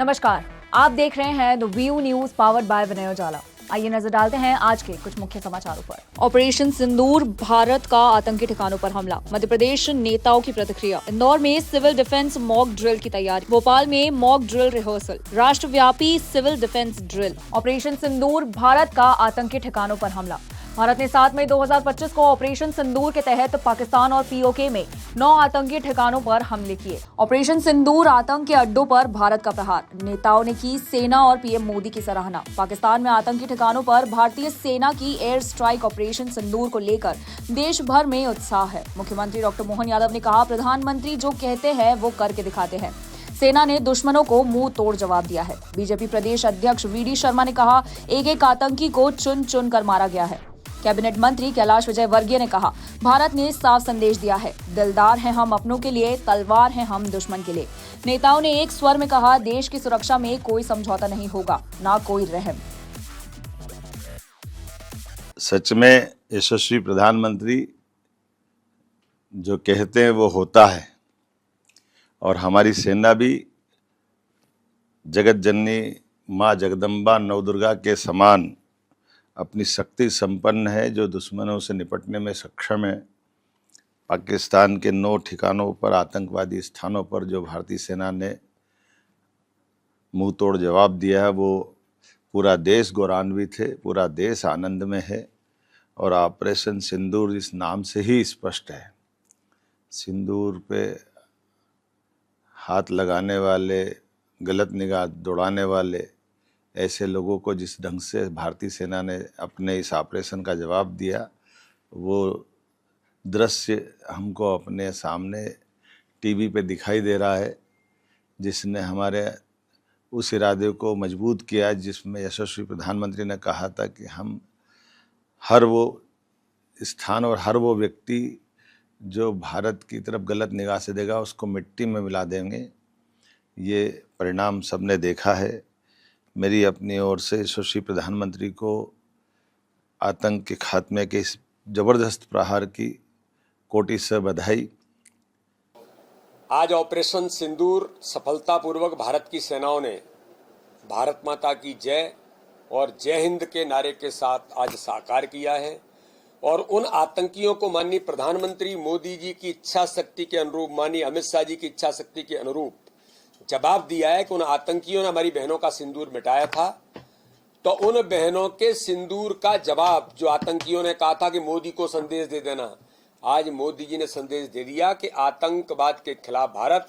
नमस्कार, आप देख रहे हैं the view news powered by Vinay Ujala. आइए नजर डालते हैं आज के कुछ मुख्य समाचारों पर। ऑपरेशन सिंदूर, भारत का आतंकी ठिकानों पर हमला, मध्य प्रदेश नेताओं की प्रतिक्रिया, इंदौर में सिविल डिफेंस मॉक ड्रिल की तैयारी, भोपाल में मॉक ड्रिल रिहर्सल, राष्ट्रव्यापी सिविल डिफेंस ड्रिल। ऑपरेशन सिंदूर, भारत का आतंकी ठिकानों पर हमला। भारत ने 7 मई 2025 को ऑपरेशन सिंदूर के तहत पाकिस्तान और पीओके में 9 आतंकी ठिकानों पर हमले किए। ऑपरेशन सिंदूर आतंक के अड्डों पर भारत का प्रहार, नेताओं ने की सेना और पीएम मोदी की सराहना। पाकिस्तान में आतंकी ठिकानों पर भारतीय सेना की एयर स्ट्राइक ऑपरेशन सिंदूर को लेकर देश भर में उत्साह है। मुख्यमंत्री डॉक्टर मोहन यादव ने कहा, प्रधानमंत्री जो कहते हैं वो करके दिखाते हैं। सेना ने दुश्मनों को मुंह तोड़ जवाब दिया है। बीजेपी प्रदेश अध्यक्ष वीडी शर्मा ने कहा, एक आतंकी को चुन चुन कर मारा गया है। कैबिनेट मंत्री कैलाश विजयवर्गीय ने कहा, भारत ने साफ संदेश दिया है, दिलदार हैं हम अपनों के लिए, तलवार हैं हम दुश्मन के लिए। नेताओं ने एक स्वर में कहा, देश की सुरक्षा में कोई समझौता नहीं होगा, ना कोई रहम। सच में यशस्वी प्रधानमंत्री जो कहते हैं वो होता है, और हमारी सेना भी जगत जननी माँ जगदम्बा नवदुर्गा के समान अपनी शक्ति संपन्न है, जो दुश्मनों से निपटने में सक्षम है। पाकिस्तान के 9 ठिकानों पर, आतंकवादी स्थानों पर जो भारतीय सेना ने मुंह तोड़ जवाब दिया है, वो पूरा देश गौरवान्वित है, पूरा देश आनंद में है। और ऑपरेशन सिंदूर इस नाम से ही स्पष्ट है। सिंदूर पे हाथ लगाने वाले, गलत निगाह दौड़ाने वाले ऐसे लोगों को जिस ढंग से भारतीय सेना ने अपने इस ऑपरेशन का जवाब दिया, वो दृश्य हमको अपने सामने टीवी पे दिखाई दे रहा है, जिसने हमारे उस इरादे को मजबूत किया जिसमें यशस्वी प्रधानमंत्री ने कहा था कि हम हर वो स्थान और हर वो व्यक्ति जो भारत की तरफ गलत निगाह से देगा उसको मिट्टी में मिला देंगे। ये परिणाम सबने देखा है। मेरी अपनी ओर से यशस्वी प्रधानमंत्री को आतंक के खात्मे के इस जबरदस्त प्रहार की कोटि से बधाई। आज ऑपरेशन सिंदूर सफलतापूर्वक भारत की सेनाओं ने भारत माता की जय और जय हिंद के नारे के साथ आज साकार किया है, और उन आतंकियों को माननीय प्रधानमंत्री मोदी जी की इच्छा शक्ति के अनुरूप, माननीय अमित शाह जी की इच्छा शक्ति के अनुरूप जवाब दिया है कि उन आतंकियों ने हमारी बहनों का सिंदूर मिटाया था, तो उन बहनों के सिंदूर का जवाब जो आतंकियों ने कहा था कि मोदी को संदेश दे देना, आज मोदी जी ने संदेश दे दिया कि आतंकवाद के खिलाफ भारत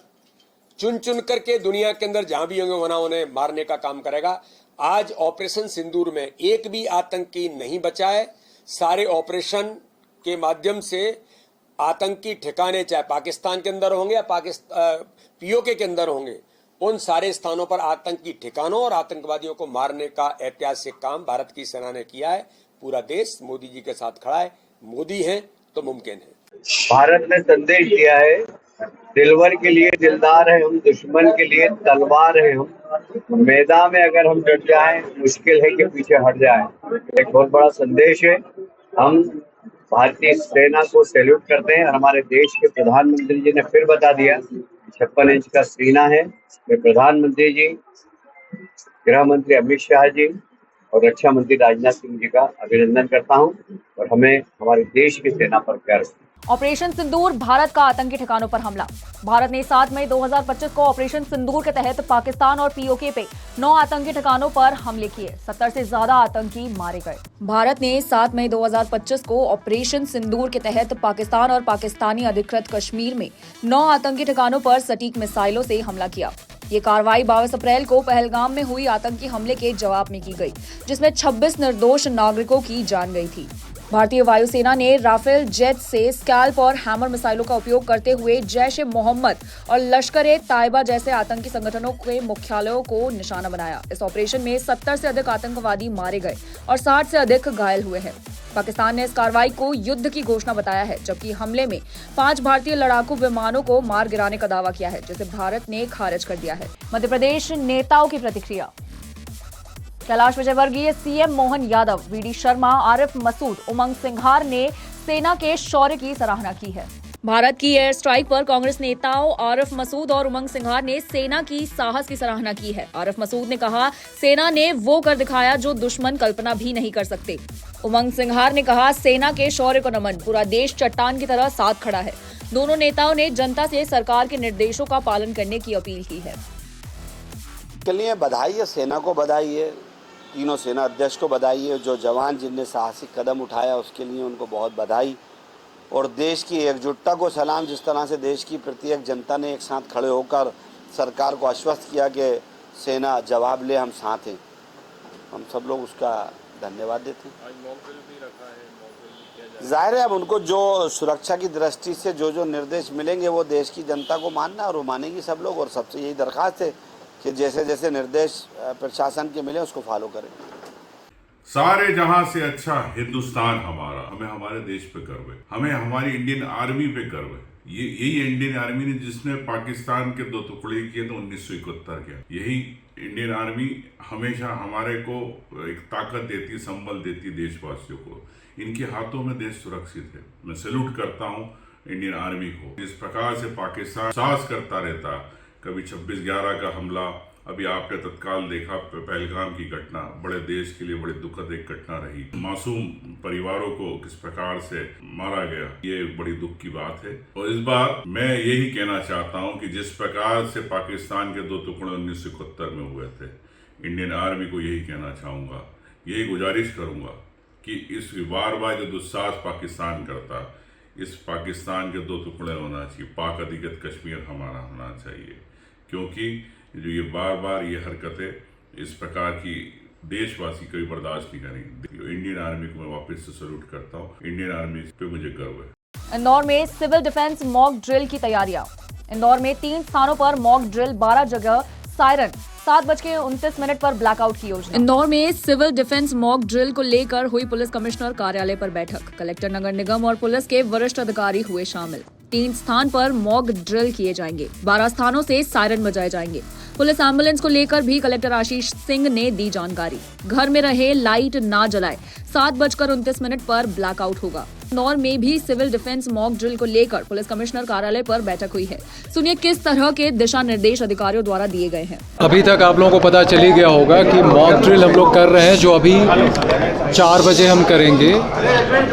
चुन चुन करके दुनिया के अंदर जहां भी होंगे वहां उन्हें मारने का काम करेगा। आज ऑपरेशन सिंदूर में एक भी आतंकी नहीं बचा है। सारे ऑपरेशन के माध्यम से आतंकी ठिकाने, चाहे पाकिस्तान के अंदर होंगे या पीओके के अंदर होंगे, उन सारे स्थानों पर आतंकी ठिकानों और आतंकवादियों को मारने का ऐतिहासिक काम भारत की सेना ने किया है। पूरा देश मोदी जी के साथ खड़ा है। मोदी हैं तो मुमकिन है। भारत ने संदेश दिया है, दिलवर के लिए दिलदार है हम, दुश्मन के लिए तलवार है हम। मैदान में अगर हम डट जाएं, मुश्किल है कि पीछे हट जाएं। एक बहुत बड़ा संदेश है। हम भारतीय सेना को सैल्यूट करते हैं, और हमारे देश के प्रधानमंत्री जी ने फिर बता दिया 56 इंच का सीना है। मैं प्रधानमंत्री जी, गृह मंत्री अमित शाह जी और रक्षा मंत्री राजनाथ सिंह जी का अभिनंदन करता हूं, और हमें हमारे देश की सेना पर गर्व है। ऑपरेशन सिंदूर, भारत का आतंकी ठिकानों पर हमला। भारत ने 7 मई 2025 को ऑपरेशन सिंदूर के तहत पाकिस्तान और पीओके पे 9 आतंकी ठिकानों पर हमले किए। 70 से ज्यादा आतंकी मारे गए। भारत ने 7 मई 2025 को ऑपरेशन सिंदूर के तहत पाकिस्तान और पाकिस्तानी अधिकृत कश्मीर में 9 आतंकी ठिकानों पर सटीक मिसाइलों से हमला किया। ये कार्रवाई 22 अप्रैल को पहलगाम में हुई आतंकी हमले के जवाब में की गई, जिसमें 26 निर्दोष नागरिकों की जान गई थी। भारतीय वायुसेना ने राफेल जेट से स्कैल्प और हैमर मिसाइलों का उपयोग करते हुए जैश ए मोहम्मद और लश्कर-ए-तायबा जैसे आतंकी संगठनों के मुख्यालयों को निशाना बनाया। इस ऑपरेशन में 70 से अधिक आतंकवादी मारे गए और 60 से अधिक घायल हुए हैं। पाकिस्तान ने इस कार्रवाई को युद्ध की घोषणा बताया है, जबकि हमले में 5 भारतीय लड़ाकू विमानों को मार गिराने का दावा किया है, जिसे भारत ने खारिज कर दिया है। मध्य प्रदेश नेताओं की प्रतिक्रिया। कैलाश विजयवर्गीय, सीएम मोहन यादव, वीडी शर्मा, आरिफ मसूद, उमंग सिंघार ने सेना के शौर्य की सराहना की है। भारत की एयर स्ट्राइक पर कांग्रेस नेताओं आरिफ मसूद और उमंग सिंघार ने सेना की साहस की सराहना की है। आरिफ मसूद ने कहा, सेना ने वो कर दिखाया जो दुश्मन कल्पना भी नहीं कर सकते। उमंग सिंघार ने कहा, सेना के शौर्य को नमन, पूरा देश चट्टान की तरह साथ खड़ा है। दोनों नेताओं ने जनता से सरकार के निर्देशों का पालन करने की अपील की है। के लिए बधाई है, सेना को बधाई है, तीनों सेना अध्यक्ष को बधाई है। जो जवान जिनने साहसिक कदम उठाया उसके लिए उनको बहुत बधाई, और देश की एकजुटता को सलाम। जिस तरह से देश की प्रत्येक जनता ने एक साथ खड़े होकर सरकार को आश्वस्त किया कि सेना जवाब ले, हम साथ हैं, हम सब लोग उसका धन्यवाद देते हैं। जाहिर है अब उनको जो सुरक्षा की दृष्टि से जो निर्देश मिलेंगे वो देश की जनता को मानना, और वो मानेंगी सब लोग। और सबसे यही दरख्वास्त है कि जैसे जैसे निर्देश प्रशासन के मिले उसको फॉलो करें। सारे जहां से अच्छा हिंदुस्तान हमारा, हमें हमारे देश पे गर्व है, हमें हमारी इंडियन आर्मी पे गर्व है। यही इंडियन आर्मी ने जिसने पाकिस्तान के 2 टुकड़े किए थे 1971 के, यही इंडियन आर्मी हमेशा हमारे को एक ताकत देती, संबल देती देशवासियों को। इनके हाथों में देश सुरक्षित है। मैं सैल्यूट करता हूं इंडियन आर्मी को। जिस प्रकार से पाकिस्तान साहस करता रहता, कभी 26/11 का हमला, अभी आपने तत्काल देखा पहलगाम की घटना, बड़े देश के लिए बड़ी दुखद एक घटना रही। मासूम परिवारों को किस प्रकार से मारा गया, ये बड़ी दुख की बात है। और इस बार मैं यही कहना चाहता हूं कि जिस प्रकार से पाकिस्तान के 2 टुकड़े 1971 में हुए थे, इंडियन आर्मी को यही कहना चाहूँगा, यही गुजारिश करूँगा कि इस बार बार जो दुस्साहस पाकिस्तान करता, इस पाकिस्तान के 2 टुकड़े होना चाहिए, पाक अधिकृत कश्मीर हमारा होना चाहिए। क्योंकि जो ये बार बार ये हरकतें इस प्रकार की देशवासी कभी बर्दाश्त नहीं करेंगे। इंडियन आर्मी को मैं वापस से सैल्यूट करता हूँ, इंडियन आर्मी पे मुझे गर्व है। इंदौर में सिविल डिफेंस मॉक ड्रिल की तैयारियां। इंदौर में 3 स्थानों पर मॉक ड्रिल, 12 जगह सायरन, 7:29 पर ब्लैकआउट की योजना। इंदौर में सिविल डिफेंस मॉक ड्रिल को लेकर हुई पुलिस कमिश्नर कार्यालय पर बैठक। कलेक्टर, नगर निगम और पुलिस के वरिष्ठ अधिकारी हुए शामिल। 3 स्थान पर मॉक ड्रिल किए जाएंगे, 12 स्थानों से सायरन बजाए जाएंगे। पुलिस एम्बुलेंस को लेकर भी कलेक्टर आशीष सिंह ने दी जानकारी। घर में रहे, लाइट ना जलाए, 7:29 पर ब्लैकआउट होगा। इंदौर में भी सिविल डिफेंस मॉक ड्रिल को लेकर पुलिस कमिश्नर कार्यालय पर बैठक हुई है। सुनिए किस तरह के दिशा निर्देश अधिकारियों द्वारा दिए गए हैं। अभी तक आप लोगों को पता चली गया होगा कि मॉक ड्रिल हम लोग कर रहे हैं, जो अभी 4 बजे हम करेंगे,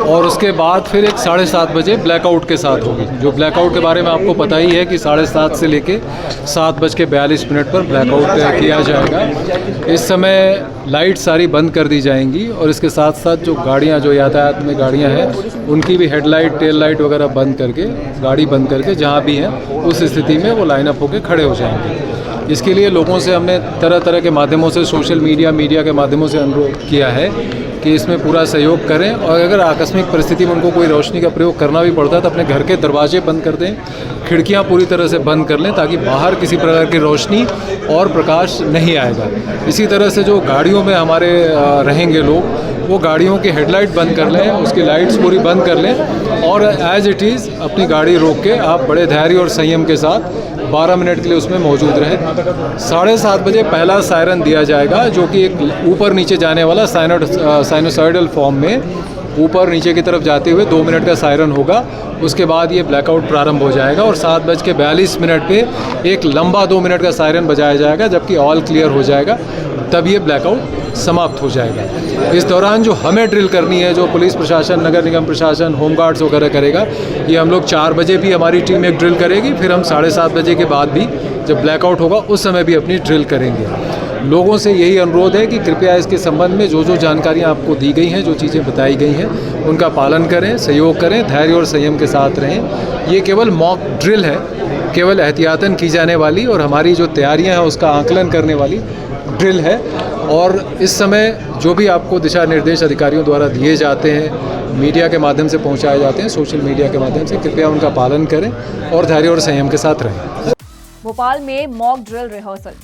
और उसके बाद फिर एक 7:30 बजे ब्लैकआउट के साथ होगी। जो ब्लैकआउट के बारे में आपको पता ही है कि 7:30 से लेके 7:42 पर ब्लैकआउट किया जाएगा। इस समय लाइट सारी बंद कर दी जाएंगी, और इसके साथ साथ जो गाड़ियां, जो यातायात में गाड़ियां हैं, उनकी भी हेडलाइट, टेल लाइट वगैरह बंद करके, गाड़ी बंद करके जहां भी हैं उस स्थिति में वो लाइन अप होकर खड़े हो जाएंगे। इसके लिए लोगों से हमने तरह तरह के माध्यमों से, सोशल मीडिया के माध्यमों से अनुरोध किया है कि इसमें पूरा सहयोग करें, और अगर आकस्मिक परिस्थिति में उनको कोई रोशनी का प्रयोग करना भी पड़ता है तो अपने घर के दरवाजे बंद कर दें, खिड़कियां पूरी तरह से बंद कर लें, ताकि बाहर किसी प्रकार की रोशनी और प्रकाश नहीं आएगा। इसी तरह से जो गाड़ियों में हमारे रहेंगे लोग, वो गाड़ियों की हेडलाइट बंद कर लें, उसकी लाइट्स पूरी बंद कर लें, और एज इट इज़ अपनी गाड़ी रोक के आप बड़े धैर्य और संयम के साथ 12 मिनट के लिए उसमें मौजूद रहें। 7:30 बजे पहला सायरन दिया जाएगा, जो कि एक ऊपर नीचे जाने वाला साइनोसॉइडल फॉर्म में ऊपर नीचे की तरफ जाते हुए 2 मिनट का सायरन होगा। उसके बाद ये ब्लैकआउट प्रारंभ हो जाएगा, और 7:42 पे एक लंबा 2 मिनट का सायरन बजाया जाएगा। जबकि ऑल क्लियर हो जाएगा तब ये ब्लैकआउट समाप्त हो जाएगा। इस दौरान जो हमें ड्रिल करनी है, जो पुलिस प्रशासन, नगर निगम प्रशासन, होमगार्ड्स वगैरह करेगा, ये हम लोग 4 बजे भी हमारी टीम एक ड्रिल करेगी। फिर हम 7:30 बजे के बाद भी जब ब्लैकआउट होगा उस समय भी अपनी ड्रिल करेंगे। लोगों से यही अनुरोध है कि कृपया इसके संबंध में जो जानकारियाँ आपको दी गई हैं, जो चीज़ें बताई गई हैं, उनका पालन करें, सहयोग करें, धैर्य और संयम के साथ रहें। ये केवल मॉक ड्रिल है, केवल एहतियातन की जाने वाली और हमारी जो तैयारियाँ हैं उसका आकलन करने वाली ड्रिल है। और इस समय जो भी आपको दिशा निर्देश अधिकारियों द्वारा दिए जाते हैं, मीडिया के माध्यम से पहुंचाए जाते हैं, सोशल मीडिया के माध्यम से, कृपया उनका पालन करें और धैर्य और संयम के साथ रहें। भोपाल में मॉक ड्रिल रिहर्सल।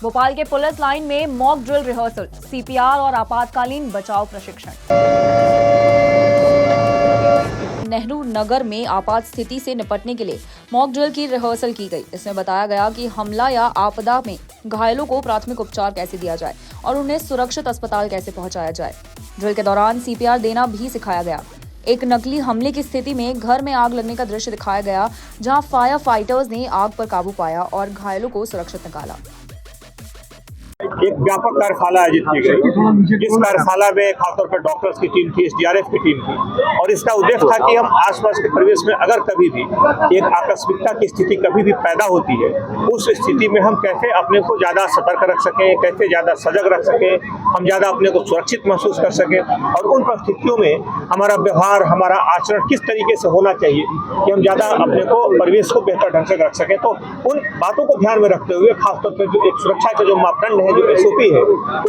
भोपाल के पुलिस लाइन में मॉक ड्रिल रिहर्सल, सीपीआर और आपातकालीन बचाव प्रशिक्षण। नेहरू नगर में आपात स्थिति से निपटने के लिए मॉक ड्रिल की रिहर्सल की गई। इसमें बताया गया कि हमला या आपदा में घायलों को प्राथमिक उपचार कैसे दिया जाए और उन्हें सुरक्षित अस्पताल कैसे पहुंचाया जाए। ड्रिल के दौरान सीपीआर देना भी सिखाया गया। एक नकली हमले की स्थिति में घर में आग लगने का दृश्य दिखाया गया, जहां फायर फाइटर्स ने आग पर काबू पाया और घायलों को सुरक्षित निकाला। एक व्यापक कार्यशाला आयोजित की गई, जिस कार्यशाला में खासतौर पर डॉक्टर्स की टीम थी, एसडीआरएफ की टीम थी, और इसका उद्देश्य था कि हम आसपास के परिवेश में अगर कभी भी एक आकस्मिकता की स्थिति कभी भी पैदा होती है, उस स्थिति में हम कैसे अपने को ज़्यादा सतर्क रख सकें, कैसे ज़्यादा सजग रख सकें, हम ज़्यादा अपने को सुरक्षित महसूस कर सकें, और उन परिस्थितियों में हमारा व्यवहार, हमारा आचरण किस तरीके से होना चाहिए कि हम ज़्यादा अपने को परिवेश को बेहतर ढंग से रख सकें। तो उन बातों को ध्यान में रखते हुए खासतौर पर जो एक सुरक्षा के जो मापदंड है, जो एसओपी है,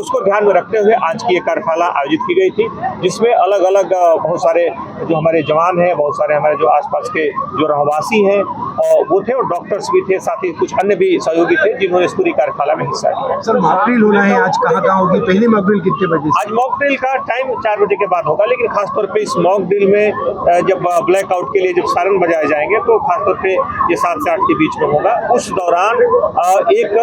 उसको ध्यान में रखते हुए आज की ये कार्यशाला आयोजित की गई थी, जिसमें अलग अलग बहुत सारे जो हमारे जवान हैं, बहुत सारे हमारे जो आसपास के जो रहवासी हैं और वो थे, और डॉक्टर्स भी थे, साथ ही कुछ अन्य भी सहयोगी थे जिन्होंने इस पूरी कार्यशाला में हिस्सा लिया। सर, मॉक ड्रिल होना है आज, कहाँ होगी? पहली मॉक ड्रिल कितने बजे? आज मॉक ड्रिल का टाइम 4 बजे के बाद होगा, लेकिन खासतौर पे इस मॉक ड्रिल में जब ब्लैकआउट के लिए जब सायरन बजाए जाएंगे तो खासतौर पे ये 7 से 8 के बीच में होगा। उस दौरान एक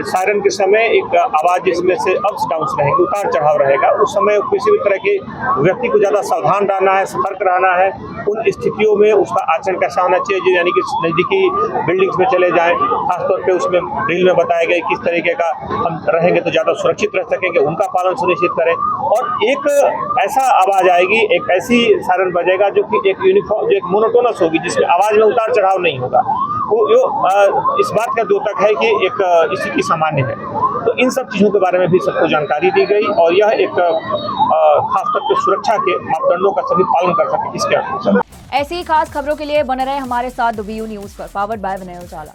सायरन के समय एक आवाज जिसमें से अप्स डाउन्स रहेंगे, उतार चढ़ाव रहेगा। उस समय किसी भी तरह के व्यक्ति को ज़्यादा सावधान रहना है, सतर्क रहना है। उन स्थितियों में उसका आचरण कैसा होना चाहिए, यानी कि नज़दीकी बिल्डिंग्स में चले जाएं, खासतौर पे उसमें ड्रिल में बताया गया किस तरीके का हम रहेंगे तो ज़्यादा सुरक्षित रह सकेंगे, उनका पालन सुनिश्चित करें। और एक ऐसा आवाज़ आएगी, एक ऐसी सायरन बजेगा जो कि एक यूनिफॉर्म, जो एक मोनोटोनस होगी, जिसमें आवाज़ में उतार चढ़ाव नहीं होगा। वो इस बात का द्योतक है कि एक स्थिति सामान्य है। तो इन सब चीज़ों के बारे में भी सबको जानकारी दी गई, और यह एक खासतौर पर सुरक्षा के मापदंडों का सभी पालन कर सके, इसके अनुसार। ऐसी ही खास खबरों के लिए बने रहे हमारे साथ द व्यू न्यूज पर, पावर्ड बाय विनय उजाला।